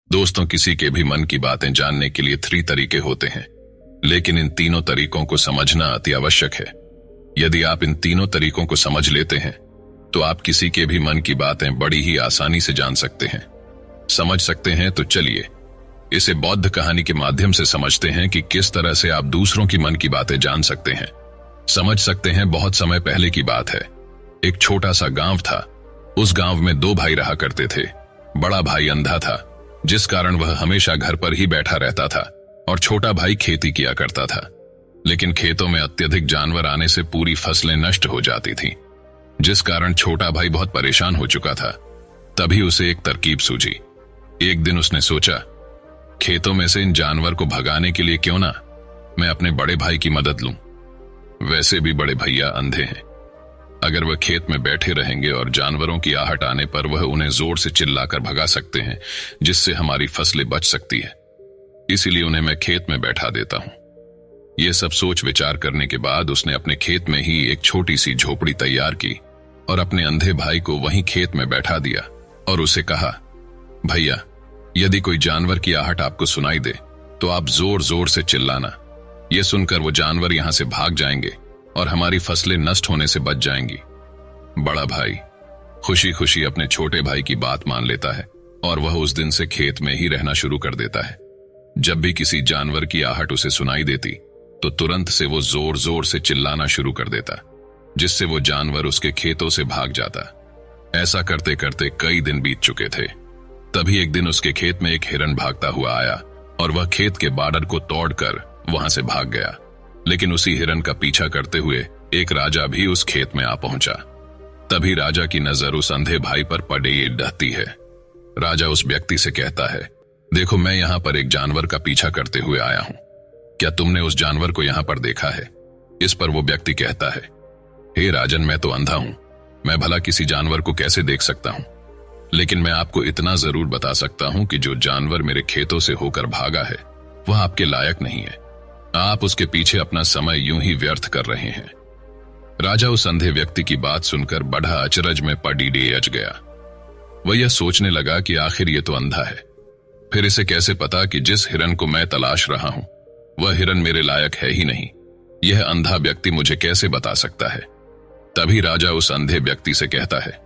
दोस्तों, किसी के भी मन की बातें जानने के लिए 3 तरीके होते हैं, लेकिन इन तीनों तरीकों को समझना अति आवश्यक है। यदि आप इन तीनों तरीकों को समझ लेते हैं तो आप किसी के भी मन की बातें बड़ी ही आसानी से जान सकते हैं। समझ सकते हैं तो चलिए इसे बौद्ध कहानी के माध्यम से समझते हैं कि किस तरह से आप दूसरों की मन की बातें जान सकते हैं। समझ सकते हैं। बहुत समय पहले की बात है। एक छोटा सा गांव था। उस गांव में 2 भाई रहा करते थे। बड़ा भाई अंधा था, जिस कारण वह हमेशा घर पर ही बैठा रहता था, और छोटा भाई खेती किया करता था। लेकिन खेतों में अत्यधिक जानवर आने से पूरी फसलें नष्ट हो जाती थीं, जिस कारण छोटा भाई बहुत परेशान हो चुका था। तभी उसे एक तरकीब सूझी। एक दिन उसने सोचा, खेतों में से इन जानवर को भगाने के लिए क्यों ना मैं अपने बड़े भाई की मदद लूं। वैसे भी बड़े भैया अंधे हैं। अगर वह खेत में बैठे रहेंगे और जानवरों की आहट आने पर वह उन्हें जोर से चिल्लाकर भगा सकते हैं, जिससे हमारी फसलें बच सकती है। इसीलिए उन्हें मैं खेत में बैठा देता हूं। यह सब सोच विचार करने के बाद उसने अपने खेत में ही एक छोटी सी झोपड़ी तैयार की और अपने अंधे भाई को वहीं खेत में बैठा दिया और उसे कहा, भैया, यदि कोई जानवर की आहट आपको सुनाई दे तो आप जोर जोर से चिल्लाना। यह सुनकर वो जानवर यहां से भाग जाएंगे और हमारी फसलें नष्ट होने से बच जाएंगी। बड़ा भाई खुशी खुशी अपने छोटे भाई की बात मान लेता है और वह उस दिन से खेत में ही रहना शुरू कर देता है। जब भी किसी जानवर की आहट उसे सुनाई देती तो तुरंत से वो जोर जोर से चिल्लाना शुरू कर देता, जिससे वो जानवर उसके खेतों से भाग जाता। ऐसा करते करते कई दिन बीत चुके थे। तभी एक दिन उसके खेत में एक हिरन भागता हुआ आया और वह खेत के बॉर्डर को तोड़कर वहां से भाग गया। लेकिन उसी हिरन का पीछा करते हुए एक राजा भी उस खेत में आ पहुंचा। तभी राजा की नजर उस अंधे भाई पर पड़ी ढहती है। राजा उस व्यक्ति से कहता है, देखो, मैं यहाँ पर एक जानवर का पीछा करते हुए आया हूँ। क्या तुमने उस जानवर को यहाँ पर देखा है? इस पर वो व्यक्ति कहता है, हे राजन, मैं तो अंधा हूँ, मैं भला किसी जानवर को कैसे देख सकता हूँ? लेकिन मैं आपको इतना जरूर बता सकता हूँ कि जो जानवर मेरे खेतों से होकर भागा है वह आपके लायक नहीं है। आप उसके पीछे अपना समय यूं ही व्यर्थ कर रहे हैं। राजा उस अंधे व्यक्ति की बात सुनकर बड़ा अचरज में पड़ी गया। वह यह सोचने लगा कि आखिर ये तो अंधा है, फिर इसे कैसे पता कि जिस हिरन को मैं तलाश रहा हूं वह हिरन मेरे लायक है ही नहीं। यह अंधा व्यक्ति मुझे कैसे बता सकता है? तभी राजा उस अंधे व्यक्ति से कहता है,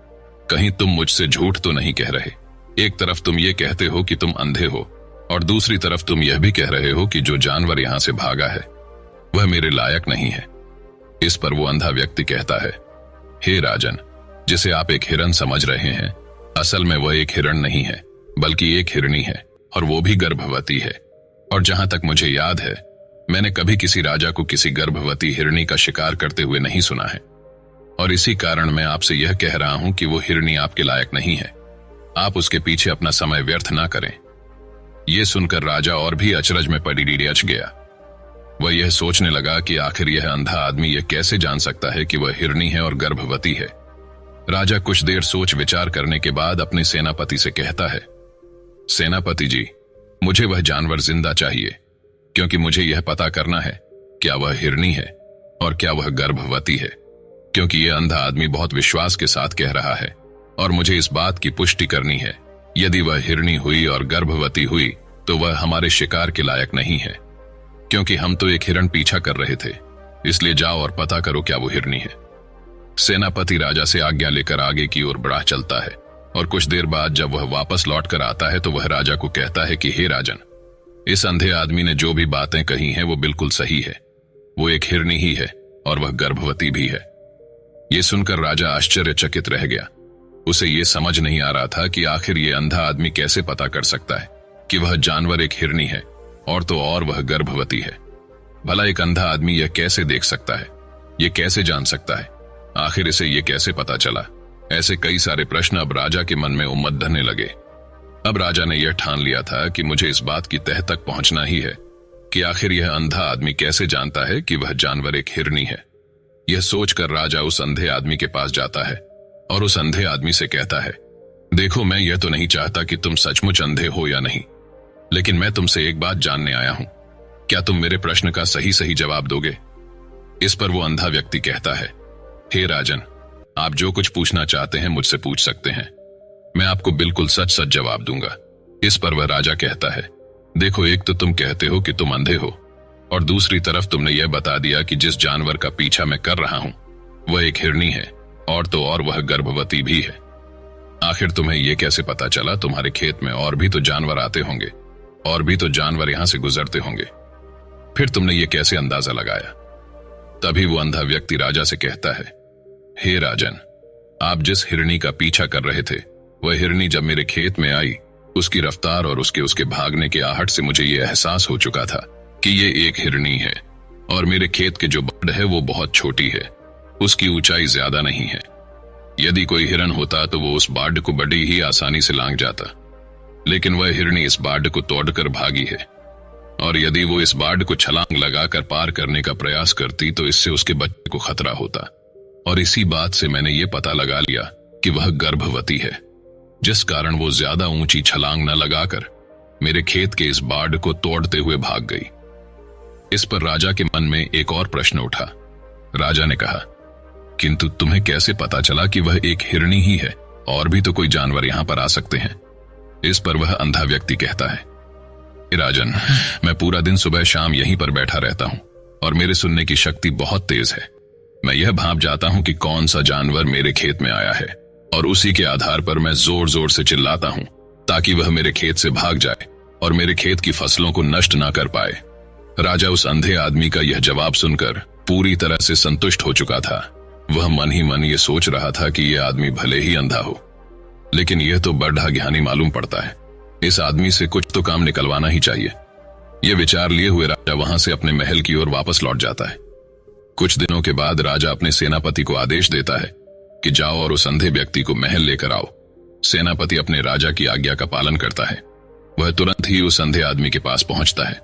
कहीं तुम मुझसे झूठ तो नहीं कह रहे? एक तरफ तुम ये कहते हो कि तुम अंधे हो और दूसरी तरफ तुम यह भी कह रहे हो कि जो जानवर यहां से भागा है वह मेरे लायक नहीं है। इस पर वो अंधा व्यक्ति कहता है, हे राजन, जिसे आप एक हिरन समझ रहे हैं, असल में वह एक हिरन नहीं है बल्कि एक हिरनी है, और वो भी गर्भवती है। और जहां तक मुझे याद है, मैंने कभी किसी राजा को किसी गर्भवती हिरनी का शिकार करते हुए नहीं सुना है। और इसी कारण मैं आपसे यह कह रहा हूं कि वो हिरनी आपके लायक नहीं है। आप उसके पीछे अपना समय व्यर्थ ना करें। यह सुनकर राजा और भी अचरज में पड़ी गया। वह यह सोचने लगा कि आखिर यह अंधा आदमी यह कैसे जान सकता है कि वह हिरनी है और गर्भवती है। राजा कुछ देर सोच विचार करने के बाद अपने सेनापति से कहता है, सेनापति जी, मुझे वह जानवर जिंदा चाहिए, क्योंकि मुझे यह पता करना है क्या वह हिरनी है और क्या वह गर्भवती है। क्योंकि यह अंधा आदमी बहुत विश्वास के साथ कह रहा है और मुझे इस बात की पुष्टि करनी है। यदि वह हिरनी हुई और गर्भवती हुई तो वह हमारे शिकार के लायक नहीं है, क्योंकि हम तो एक हिरण पीछा कर रहे थे। इसलिए जाओ और पता करो क्या वो हिरनी है। सेनापति राजा से आज्ञा लेकर आगे की ओर बढ़ा चलता है और कुछ देर बाद जब वह वापस लौट कर आता है तो वह राजा को कहता है कि हे राजन, इस अंधे आदमी ने जो भी बातें कही हैं वो बिल्कुल सही है। वो एक हिरनी ही है और वह गर्भवती भी है। ये सुनकर राजा आश्चर्यचकित रह गया। उसे ये समझ नहीं आ रहा था कि आखिर ये अंधा आदमी कैसे पता कर सकता है कि वह जानवर एक हिरनी है और तो और वह गर्भवती है। भला एक अंधा आदमी यह कैसे देख सकता है? ये कैसे जान सकता है? आखिर इसे ये कैसे पता चला? ऐसे कई सारे प्रश्न अब राजा के मन में उमड़ने लगे। अब राजा ने यह ठान लिया था कि मुझे इस बात की तह तक पहुंचना ही है कि आखिर यह अंधा आदमी कैसे जानता है कि वह जानवर एक हिरनी है। यह सोचकर राजा उस अंधे आदमी के पास जाता है और उस अंधे आदमी से कहता है, देखो, मैं यह तो नहीं चाहता कि तुम सचमुच अंधे हो या नहीं, लेकिन मैं तुमसे एक बात जानने आया हूं। क्या तुम मेरे प्रश्न का सही सही जवाब दोगे? इस पर वो अंधा व्यक्ति कहता है, हे राजन, आप जो कुछ पूछना चाहते हैं मुझसे पूछ सकते हैं। मैं आपको बिल्कुल सच सच जवाब दूंगा। इस पर वह राजा कहता है, देखो, एक तो तुम कहते हो कि तुम अंधे हो, और दूसरी तरफ तुमने यह बता दिया कि जिस जानवर का पीछा मैं कर रहा हूं वह एक हिरनी है, और तो और वह गर्भवती भी है। आखिर तुम्हें यह कैसे पता चला? तुम्हारे खेत में और भी तो जानवर आते होंगे, और भी तो जानवर यहां से गुजरते होंगे, फिर तुमने ये कैसे अंदाजा लगाया? तभी वो अंधा व्यक्ति राजा से कहता है, हे राजन, आप जिस हिरनी का पीछा कर रहे थे, वह हिरनी जब मेरे खेत में आई, उसकी रफ्तार और उसके भागने के आहट से मुझे ये एहसास हो चुका था कि ये एक हिरनी है, और मेरे खेत के जो बाड़ है वो बहुत छोटी है, उसकी ऊंचाई ज्यादा नहीं है। यदि कोई हिरन होता तो वो उस बाड़ को बड़ी ही आसानी से लांघ जाता, लेकिन वह हिरनी इस बाड़ को तोड़कर भागी है, और यदि वो इस बाड़ को छलांग लगाकर पार करने का प्रयास करती तो इससे उसके बच्चे को खतरा होता। और इसी बात से मैंने ये पता लगा लिया कि वह गर्भवती है, जिस कारण वो ज्यादा ऊंची छलांग न लगाकर मेरे खेत के इस बाड़ को तोड़ते हुए भाग गई। इस पर राजा के मन में एक और प्रश्न उठा। राजा ने कहा, किंतु तुम्हें कैसे पता चला कि वह एक हिरनी ही है, और भी तो कोई जानवर यहां पर आ सकते हैं? इस पर वह अंधा व्यक्ति कहता है, राजन, मैं पूरा दिन सुबह शाम यहीं पर बैठा रहता हूं, और मेरे सुनने की शक्ति बहुत तेज है। मैं यह भांप जाता हूं कि कौन सा जानवर मेरे खेत में आया है, और उसी के आधार पर मैं जोर जोर से चिल्लाता हूं ताकि वह मेरे खेत से भाग जाए और मेरे खेत की फसलों को नष्ट ना कर पाए। राजा उस अंधे आदमी का यह जवाब सुनकर पूरी तरह से संतुष्ट हो चुका था। वह मन ही मन ये सोच रहा था कि यह आदमी भले ही अंधा हो, लेकिन यह तो बड़ा ज्ञानी मालूम पड़ता है, इस आदमी से कुछ तो काम निकलवाना ही चाहिए। यह विचार लिए हुए राजा वहां से अपने महल की ओर वापस लौट जाता है। कुछ दिनों के बाद राजा अपने सेनापति को आदेश देता है कि जाओ और उस अंधे व्यक्ति को महल लेकर आओ। सेनापति अपने राजा की आज्ञा का पालन करता है। वह तुरंत ही उस अंधे आदमी के पास पहुंचता है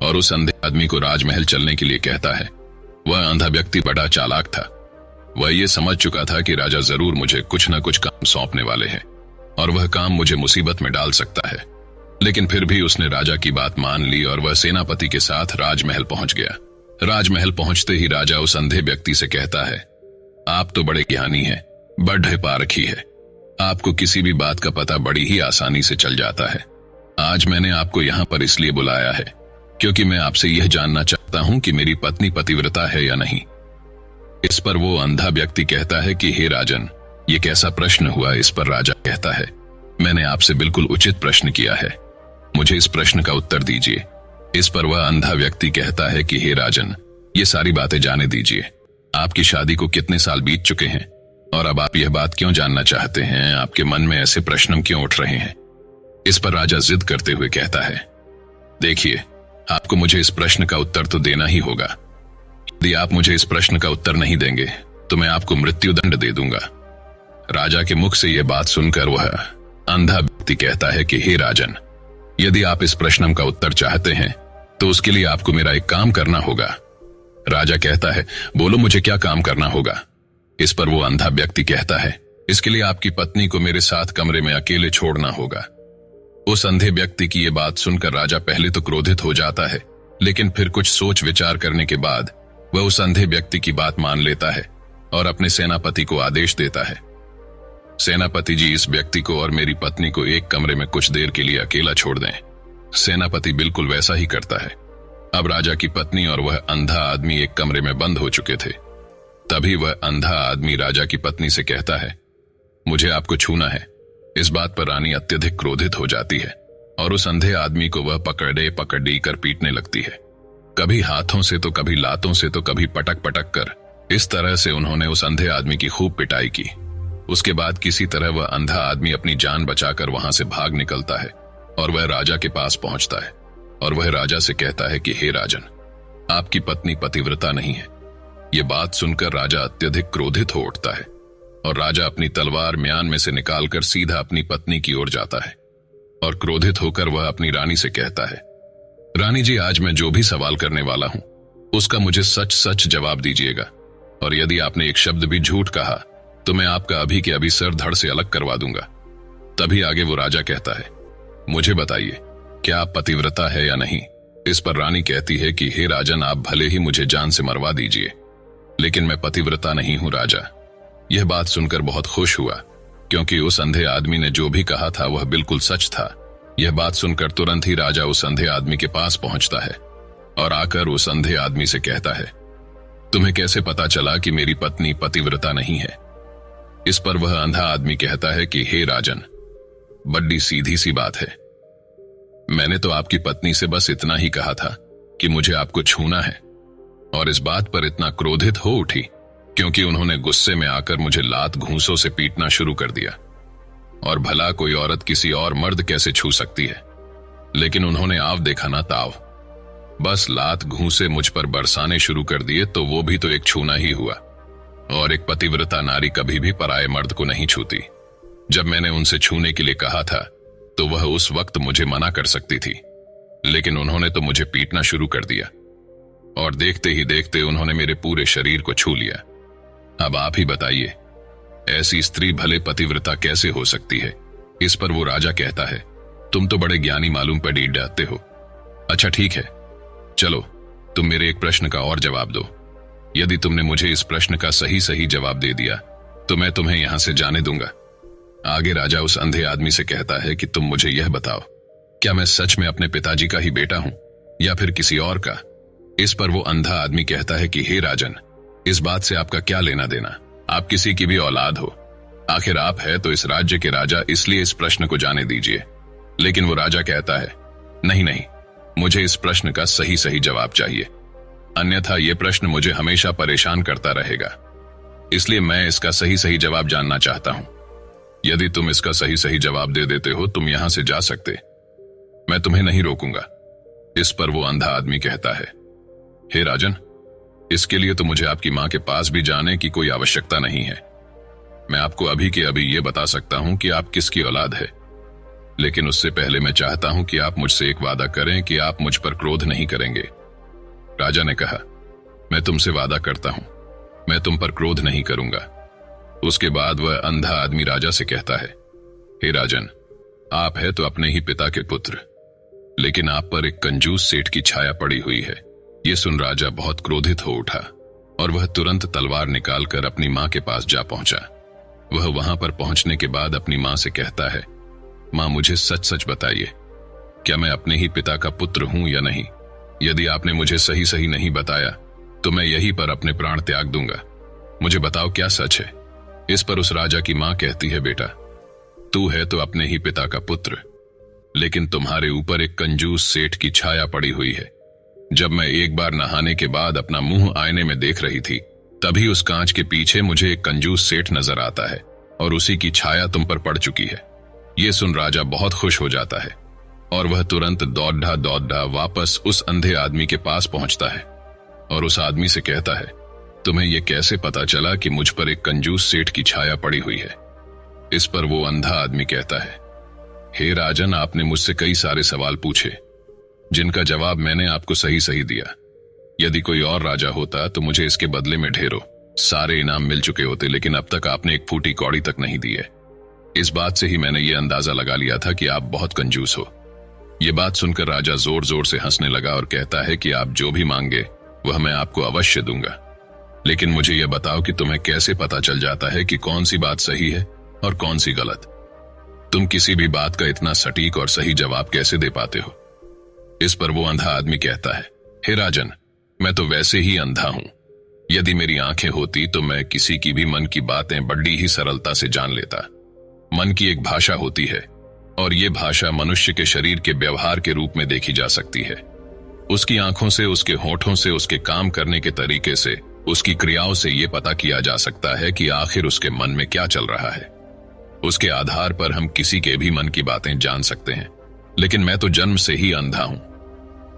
और उस अंधे आदमी को राजमहल चलने के लिए कहता है। वह अंधा व्यक्ति बड़ा चालाक था। वह ये समझ चुका था कि राजा जरूर मुझे कुछ न कुछ काम सौंपने वाले हैं, और वह काम मुझे मुसीबत में डाल सकता है। लेकिन फिर भी उसने राजा की बात मान ली और वह सेनापति के साथ राजमहल पहुंच गया। राजमहल पहुंचते ही राजा उस अंधे व्यक्ति से कहता है, आप तो बड़े ज्ञानी हैं, बड़े पारखी है, आपको किसी भी बात का पता बड़ी ही आसानी से चल जाता है। आज मैंने आपको यहाँ पर इसलिए बुलाया है क्योंकि मैं आपसे यह जानना चाहता हूँ कि मेरी पत्नी पतिव्रता है या नहीं। इस पर वो अंधा व्यक्ति कहता है कि हे राजन, ये कैसा प्रश्न हुआ? इस पर राजा कहता है, मैंने आपसे बिल्कुल उचित प्रश्न किया है, मुझे इस प्रश्न का उत्तर दीजिए। इस पर वह अंधा व्यक्ति कहता है कि हे राजन, ये सारी बातें जाने दीजिए। आपकी शादी को कितने साल बीत चुके हैं, और अब आप यह बात क्यों जानना चाहते हैं? आपके मन में ऐसे प्रश्न क्यों उठ रहे हैं? इस पर राजा जिद करते हुए कहता है, देखिए, आपको मुझे इस प्रश्न का उत्तर तो देना ही होगा। यदि आप मुझे इस प्रश्न का उत्तर नहीं देंगे तो मैं आपको मृत्युदंड दे दूंगा। राजा के मुख से यह बात सुनकर वह अंधा व्यक्ति कहता है कि हे राजन, यदि आप इस प्रश्न का उत्तर चाहते हैं तो उसके लिए आपको मेरा एक काम करना होगा। राजा कहता है, बोलो, मुझे क्या काम करना होगा? इस पर वो अंधा व्यक्ति कहता है, इसके लिए आपकी पत्नी को मेरे साथ कमरे में अकेले छोड़ना होगा। उस अंधे व्यक्ति की ये बात सुनकर राजा पहले तो क्रोधित हो जाता है, लेकिन फिर कुछ सोच विचार करने के बाद वह उस अंधे व्यक्ति की बात मान लेता है और अपने सेनापति को आदेश देता है, सेनापति जी, इस व्यक्ति को और मेरी पत्नी को एक कमरे में कुछ देर के लिए अकेला छोड़ दें। सेनापति बिल्कुल वैसा ही करता है। अब राजा की पत्नी और वह अंधा आदमी एक कमरे में बंद हो चुके थे। तभी वह अंधा आदमी राजा की पत्नी से कहता है, मुझे आपको छूना है। इस बात पर रानी अत्यधिक क्रोधित हो जाती है और उस अंधे आदमी को वह पकड़ी कर पीटने लगती है। कभी हाथों से तो कभी लातों से तो कभी पटक पटक कर। इस तरह से उन्होंने उस अंधे आदमी की खूब पिटाई की। उसके बाद किसी तरह वह अंधा आदमी अपनी जान बचाकर वहां से भाग निकलता है और वह राजा के पास पहुंचता है और वह राजा से कहता है कि हे राजन, आपकी पत्नी पतिव्रता नहीं है। ये बात सुनकर राजा अत्यधिक क्रोधित हो उठता है और राजा अपनी तलवार म्यान में से निकालकर सीधा अपनी पत्नी की ओर जाता है और क्रोधित होकर वह अपनी रानी से कहता है, रानी जी, आज मैं जो भी सवाल करने वाला हूं उसका मुझे सच सच जवाब दीजिएगा, और यदि आपने एक शब्द भी झूठ कहा तो मैं आपका अभी के अभी सर धड़ से अलग करवा दूंगा। तभी आगे वो राजा कहता है, मुझे बताइए, क्या आप पतिव्रता है या नहीं? इस पर रानी कहती है कि हे राजन, आप भले ही मुझे जान से मरवा दीजिए, लेकिन मैं पतिव्रता नहीं हूं राजा। यह बात सुनकर बहुत खुश हुआ, क्योंकि उस अंधे आदमी ने जो भी कहा था वह बिल्कुल सच था। यह बात सुनकर तुरंत ही राजा उस अंधे आदमी के पास पहुंचता है और आकर उस अंधे आदमी से कहता है, तुम्हें कैसे पता चला कि मेरी पत्नी पतिव्रता नहीं है? इस पर वह अंधा आदमी कहता है कि हे राजन, बड़ी सीधी सी बात है। मैंने तो आपकी पत्नी से बस इतना ही कहा था कि मुझे आपको छूना है, और इस बात पर इतना क्रोधित हो उठी क्योंकि उन्होंने गुस्से में आकर मुझे लात घूंसों से पीटना शुरू कर दिया। और भला कोई औरत किसी और मर्द कैसे छू सकती है? लेकिन उन्होंने आव देखा ना ताव, बस लात घूंसे मुझ पर बरसाने शुरू कर दिए, तो वो भी तो एक छूना ही हुआ। और एक पतिव्रता नारी कभी भी पराये मर्द को नहीं छूती। जब मैंने उनसे छूने के लिए कहा था तो वह उस वक्त मुझे मना कर सकती थी, लेकिन उन्होंने तो मुझे पीटना शुरू कर दिया और देखते ही देखते उन्होंने मेरे पूरे शरीर को छू लिया। अब आप ही बताइए, ऐसी स्त्री भले पतिव्रता कैसे हो सकती है? इस पर वो राजा कहता है, तुम तो बड़े ज्ञानी मालूम पड़ जाते हो। अच्छा ठीक है, चलो तुम मेरे एक प्रश्न का और जवाब दो। यदि तुमने मुझे इस प्रश्न का सही सही जवाब दे दिया तो मैं तुम्हें यहां से जाने दूंगा। आगे राजा उस अंधे आदमी से कहता है कि तुम मुझे यह बताओ, क्या मैं सच में अपने पिताजी का ही बेटा हूं या फिर किसी और का? इस पर वो अंधा आदमी कहता है कि हे राजन, इस बात से आपका क्या लेना देना? आप किसी की भी औलाद हो, आखिर आप है तो इस राज्य के राजा, इसलिए इस प्रश्न को जाने दीजिए। लेकिन वो राजा कहता है, नहीं नहीं, मुझे इस प्रश्न का सही सही जवाब चाहिए, अन्यथा ये प्रश्न मुझे हमेशा परेशान करता रहेगा। इसलिए मैं इसका सही सही जवाब जानना चाहता हूं। यदि तुम इसका सही सही जवाब दे देते हो तुम यहां से जा सकते, मैं तुम्हें नहीं रोकूंगा। इस पर वो अंधा आदमी कहता है, हे राजन, इसके लिए तो मुझे आपकी मां के पास भी जाने की कोई आवश्यकता नहीं है। मैं आपको अभी के अभी ये बता सकता हूं कि आप किसकी औलाद है, लेकिन उससे पहले मैं चाहता हूं कि आप मुझसे एक वादा करें कि आप मुझ पर क्रोध नहीं करेंगे। राजा ने कहा, मैं तुमसे वादा करता हूं, मैं तुम पर क्रोध नहीं करूंगा। उसके बाद वह अंधा आदमी राजा से कहता है, हे राजन, आप है तो अपने ही पिता के पुत्र, लेकिन आप पर एक कंजूस सेठ की छाया पड़ी हुई है। ये सुन राजा बहुत क्रोधित हो उठा और वह तुरंत तलवार निकालकर अपनी मां के पास जा पहुंचा। वह वहां पर पहुंचने के बाद अपनी मां से कहता है, मां मुझे सच सच बताइए, क्या मैं अपने ही पिता का पुत्र हूं या नहीं? यदि आपने मुझे सही सही नहीं बताया तो मैं यहीं पर अपने प्राण त्याग दूंगा। मुझे बताओ क्या सच है? इस पर उस राजा की मां कहती है, बेटा, तू है तो अपने ही पिता का पुत्र, लेकिन तुम्हारे ऊपर एक कंजूस सेठ की छाया पड़ी हुई है। जब मैं एक बार नहाने के बाद अपना मुंह आईने में देख रही थी, तभी उस कांच के पीछे मुझे एक कंजूस सेठ नजर आता है और उसी की छाया तुम पर पड़ चुकी है। ये सुन राजा बहुत खुश हो जाता है और वह तुरंत दौड़ा वापस उस अंधे आदमी के पास पहुंचता है और उस आदमी से कहता है, तुम्हें यह कैसे पता चला कि मुझ पर एक कंजूस सेठ की छाया पड़ी हुई है? इस पर वो अंधा आदमी कहता है, हे राजन, आपने मुझसे कई सारे सवाल पूछे जिनका जवाब मैंने आपको सही सही दिया। यदि कोई और राजा होता तो मुझे इसके बदले में ढेरों सारे इनाम मिल चुके होते, लेकिन अब तक आपने एक फूटी कौड़ी तक नहीं दी है। इस बात से ही मैंने ये अंदाजा लगा लिया था कि आप बहुत कंजूस हो। ये बात सुनकर राजा जोर जोर से हंसने लगा और कहता है कि आप जो भी मांगे वह मैं आपको अवश्य दूंगा, लेकिन मुझे यह बताओ कि तुम्हें कैसे पता चल जाता है कि कौन सी बात सही है और कौन सी गलत? तुम किसी भी बात का इतना सटीक और सही जवाब कैसे दे पाते हो? इस पर वो अंधा आदमी कहता है, हे राजन, मैं तो वैसे ही अंधा हूं। यदि मेरी आंखें होती तो मैं किसी की भी मन की बातें बड़ी ही सरलता से जान लेता। मन की एक भाषा होती है और ये भाषा मनुष्य के शरीर के व्यवहार के रूप में देखी जा सकती है। उसकी आंखों से, उसके होठों से, उसके काम करने के तरीके से, उसकी क्रियाओं से यह पता किया जा सकता है कि आखिर उसके मन में क्या चल रहा है। उसके आधार पर हम किसी के भी मन की बातें जान सकते हैं, लेकिन मैं तो जन्म से ही अंधा हूं।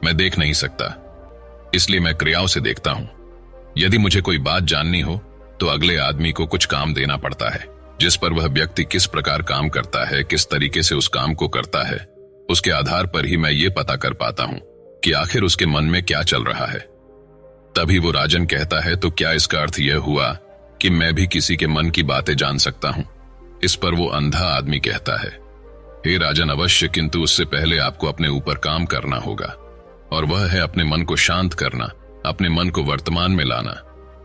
मैं देख नहीं सकता, इसलिए मैं क्रियाओं से देखता हूं। यदि मुझे कोई बात जाननी हो तो अगले आदमी को कुछ काम देना पड़ता है, जिस पर वह व्यक्ति किस प्रकार काम करता है, किस तरीके से उस काम को करता है, उसके आधार पर ही मैं ये पता कर पाता हूं कि आखिर उसके मन में क्या चल रहा है। तभी वो राजन कहता है, तो क्या इसका अर्थ यह हुआ कि मैं भी किसी के मन की बातें जान सकता हूं? इस पर वो अंधा आदमी कहता है, हे राजन, अवश्य, किंतु उससे पहले आपको अपने ऊपर काम करना होगा, और वह है अपने मन को शांत करना, अपने मन को वर्तमान में लाना,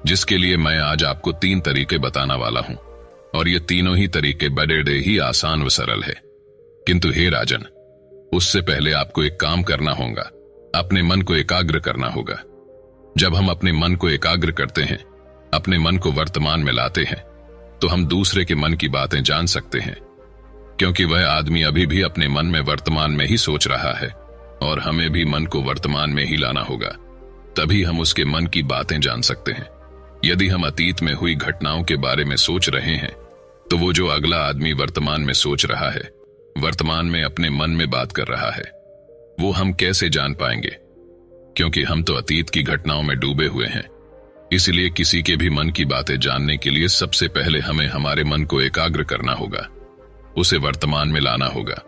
जिसके लिए मैं आज आपको 3 तरीके बताना वाला हूं। और ये तीनों ही तरीके बड़े ही आसान व सरल है। किंतु हे राजन, उससे पहले आपको एक काम करना होगा, अपने मन को एकाग्र करना होगा। जब हम अपने मन को एकाग्र करते हैं, अपने मन को वर्तमान में लाते हैं, तो हम दूसरे के मन की बातें जान सकते हैं, क्योंकि वह आदमी अभी भी अपने मन में वर्तमान में ही सोच रहा है और हमें भी मन को वर्तमान में ही लाना होगा, तभी हम उसके मन की बातें जान सकते हैं। यदि हम अतीत में हुई घटनाओं के बारे में सोच रहे हैं, तो वो जो अगला आदमी वर्तमान में सोच रहा है, वर्तमान में अपने मन में बात कर रहा है, वो हम कैसे जान पाएंगे? क्योंकि हम तो अतीत की घटनाओं में डूबे हुए हैं। इसलिए किसी के भी मन की बातें जानने के लिए सबसे पहले हमें हमारे मन को एकाग्र करना होगा, उसे वर्तमान में लाना होगा।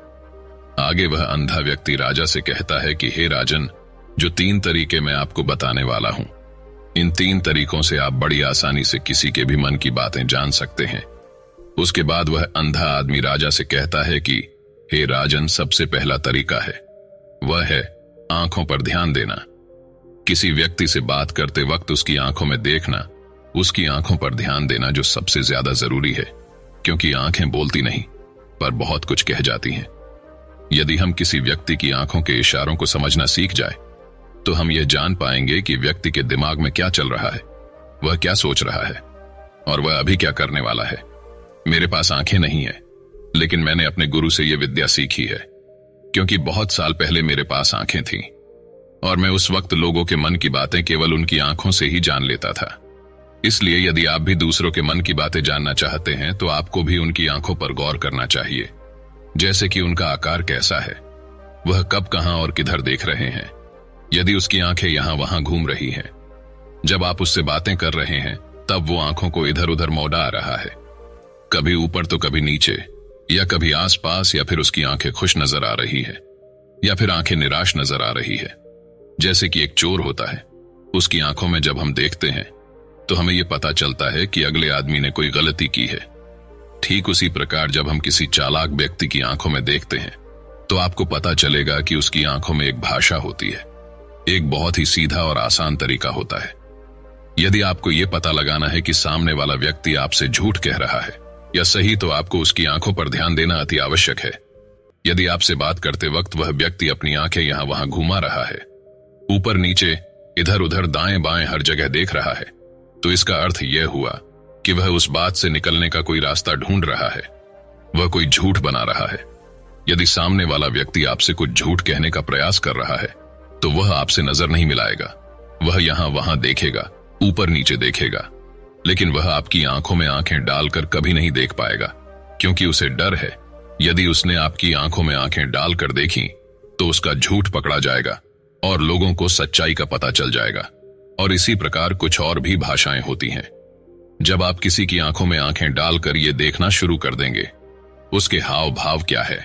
आगे वह अंधा व्यक्ति राजा से कहता है कि हे राजन, जो 3 तरीके मैं आपको बताने वाला हूं, इन 3 तरीकों से आप बड़ी आसानी से किसी के भी मन की बातें जान सकते हैं। उसके बाद वह अंधा आदमी राजा से कहता है कि हे राजन, सबसे पहला तरीका है, वह है आंखों पर ध्यान देना। किसी व्यक्ति से बात करते वक्त उसकी आंखों में देखना, उसकी आंखों पर ध्यान देना जो सबसे ज्यादा जरूरी है, क्योंकि आंखें बोलती नहीं पर बहुत कुछ कह जाती हैं। यदि हम किसी व्यक्ति की आंखों के इशारों को समझना सीख जाए, तो हम यह जान पाएंगे कि व्यक्ति के दिमाग में क्या चल रहा है, वह क्या सोच रहा है और वह अभी क्या करने वाला है। मेरे पास आंखें नहीं है, लेकिन मैंने अपने गुरु से यह विद्या सीखी है, क्योंकि बहुत साल पहले मेरे पास आंखें थीं और मैं उस वक्त लोगों के मन की बातें केवल उनकी आंखों से ही जान लेता था। इसलिए यदि आप भी दूसरों के मन की बातें जानना चाहते हैं, तो आपको भी उनकी आंखों पर गौर करना चाहिए, जैसे कि उनका आकार कैसा है, वह कब, कहां और किधर देख रहे हैं। यदि उसकी आंखें यहां वहां घूम रही हैं, जब आप उससे बातें कर रहे हैं, तब वो आंखों को इधर उधर मौड़ा रहा है, कभी ऊपर तो कभी नीचे, या कभी आसपास, या फिर उसकी आंखें खुश नजर आ रही है या फिर आंखें निराश नजर आ रही है। जैसे कि एक चोर होता है, उसकी आंखों में जब हम देखते हैं तो हमें यह पता चलता है कि अगले आदमी ने कोई गलती की है। ठीक उसी प्रकार जब हम किसी चालाक व्यक्ति की आंखों में देखते हैं, तो आपको पता चलेगा कि उसकी आंखों में एक भाषा होती है, एक बहुत ही सीधा और आसान तरीका होता है। यदि आपको यह पता लगाना है कि सामने वाला व्यक्ति आपसे झूठ कह रहा है या सही, तो आपको उसकी आंखों पर ध्यान देना अति आवश्यक है। यदि आपसे बात करते वक्त वह व्यक्ति अपनी आंखें यहां वहां घुमा रहा है, ऊपर नीचे, इधर उधर, दाएं बाएं हर जगह देख रहा है, तो इसका अर्थ यह हुआ कि वह उस बात से निकलने का कोई रास्ता ढूंढ रहा है, वह कोई झूठ बना रहा है। यदि सामने वाला व्यक्ति आपसे कुछ झूठ कहने का प्रयास कर रहा है, तो वह आपसे नजर नहीं मिलाएगा, वह यहां वहां देखेगा, ऊपर नीचे देखेगा, लेकिन वह आपकी आंखों में आंखें डालकर कभी नहीं देख पाएगा, क्योंकि उसे डर है यदि उसने आपकी आंखों में आंखें डालकर देखी तो उसका झूठ पकड़ा जाएगा और लोगों को सच्चाई का पता चल जाएगा। और इसी प्रकार कुछ और भी भाषाएं होती हैं। जब आप किसी की आंखों में आंखें डालकर ये देखना शुरू कर देंगे उसके हाव भाव क्या है,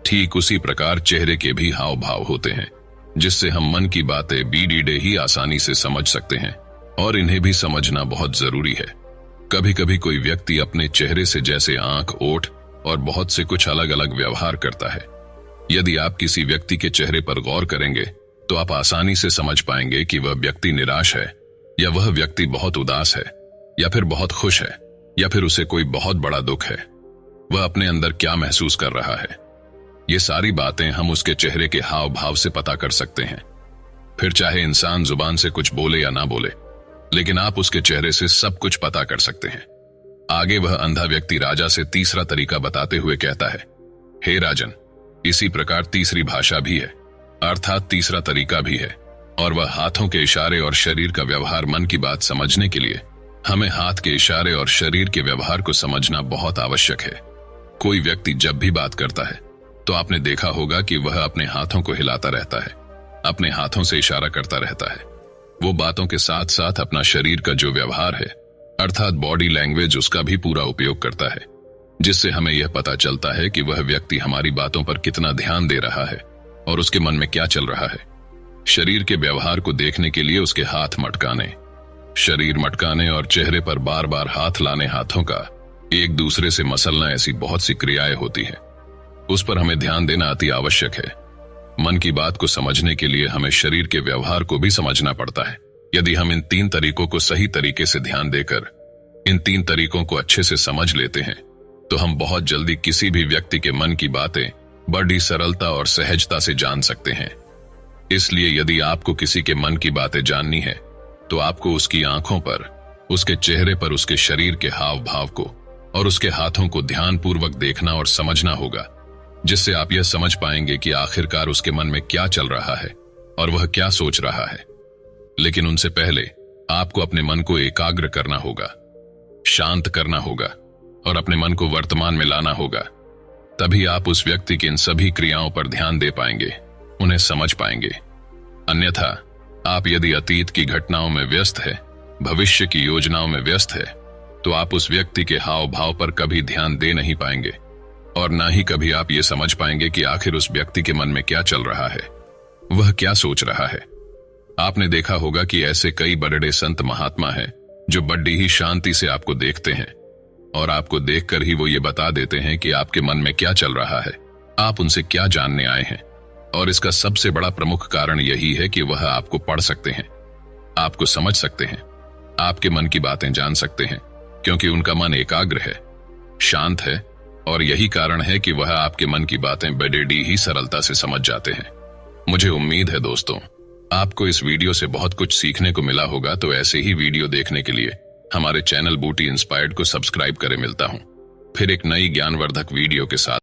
ठीक उसी प्रकार चेहरे के भी हाव भाव होते हैं, जिससे हम मन की बातें बीडीडे ही आसानी से समझ सकते हैं, और इन्हें भी समझना बहुत जरूरी है। कभी कभी कोई व्यक्ति अपने चेहरे से जैसे आंख, ओठ और बहुत से कुछ अलग अलग व्यवहार करता है। यदि आप किसी व्यक्ति के चेहरे पर गौर करेंगे तो आप आसानी से समझ पाएंगे कि वह व्यक्ति निराश है या वह व्यक्ति बहुत उदास है या फिर बहुत खुश है या फिर उसे कोई बहुत बड़ा दुख है, वह अपने अंदर क्या महसूस कर रहा है। ये सारी बातें हम उसके चेहरे के हाव भाव से पता कर सकते हैं। फिर चाहे इंसान जुबान से कुछ बोले या ना बोले, लेकिन आप उसके चेहरे से सब कुछ पता कर सकते हैं। आगे वह अंधा व्यक्ति राजा से तीसरा तरीका बताते हुए कहता है, हे राजन, इसी प्रकार तीसरी भाषा भी है, अर्थात तीसरा तरीका भी है, और वह हाथों के इशारे और शरीर का व्यवहार। मन की बात समझने के लिए हमें हाथ के इशारे और शरीर के व्यवहार को समझना बहुत आवश्यक है। कोई व्यक्ति जब भी बात करता है तो आपने देखा होगा कि वह अपने हाथों को हिलाता रहता है, अपने हाथों से इशारा करता रहता है। वो बातों के साथ साथ अपना शरीर का जो व्यवहार है, अर्थात बॉडी लैंग्वेज, उसका भी पूरा उपयोग करता है, जिससे हमें यह पता चलता है कि वह व्यक्ति हमारी बातों पर कितना ध्यान दे रहा है और उसके मन में क्या चल रहा है। शरीर के व्यवहार को देखने के लिए उसके हाथ मटकाने, शरीर मटकाने और चेहरे पर बार बार हाथ लाने, हाथों का एक दूसरे से मसलना, ऐसी बहुत सी क्रियाएं होती हैं। उस पर हमें ध्यान देना अति आवश्यक है। मन की बात को समझने के लिए हमें शरीर के व्यवहार को भी समझना पड़ता है। यदि हम इन 3 तरीकों को सही तरीके से ध्यान देकर इन 3 तरीकों को अच्छे से समझ लेते हैं, तो हम बहुत जल्दी किसी भी व्यक्ति के मन की बातें बड़ी सरलता और सहजता से जान सकते हैं। इसलिए यदि आपको किसी के मन की बातें जाननी है तो आपको उसकी आंखों पर, उसके चेहरे पर, उसके शरीर के हाव भाव को और उसके हाथों को ध्यानपूर्वक देखना और समझना होगा, जिससे आप यह समझ पाएंगे कि आखिरकार उसके मन में क्या चल रहा है और वह क्या सोच रहा है। लेकिन उनसे पहले आपको अपने मन को एकाग्र करना होगा, शांत करना होगा और अपने मन को वर्तमान में लाना होगा। तभी आप उस व्यक्ति की इन सभी क्रियाओं पर ध्यान दे पाएंगे, उन्हें समझ पाएंगे। अन्यथा आप यदि अतीत की घटनाओं में व्यस्त है, भविष्य की योजनाओं में व्यस्त है, तो आप उस व्यक्ति के हाव भाव पर कभी ध्यान दे नहीं पाएंगे और ना ही कभी आप ये समझ पाएंगे कि आखिर उस व्यक्ति के मन में क्या चल रहा है, वह क्या सोच रहा है। आपने देखा होगा कि ऐसे कई बड़े संत महात्मा हैं जो बड़ी ही शांति से आपको देखते हैं और आपको देखकर ही वो ये बता देते हैं कि आपके मन में क्या चल रहा है, आप उनसे क्या जानने आए हैं। और इसका सबसे बड़ा प्रमुख कारण यही है कि वह आपको पढ़ सकते हैं, आपको समझ सकते हैं, आपके मन की बातें जान सकते हैं, क्योंकि उनका मन एकाग्र है, शांत है और यही कारण है कि वह आपके मन की बातें बड़ी ही सरलता से समझ जाते हैं। मुझे उम्मीद है दोस्तों, आपको इस वीडियो से बहुत कुछ सीखने को मिला होगा। तो ऐसे ही वीडियो देखने के लिए हमारे चैनल बूटी इंस्पायर्ड को सब्सक्राइब करें। मिलता हूं फिर एक नई ज्ञानवर्धक वीडियो के साथ।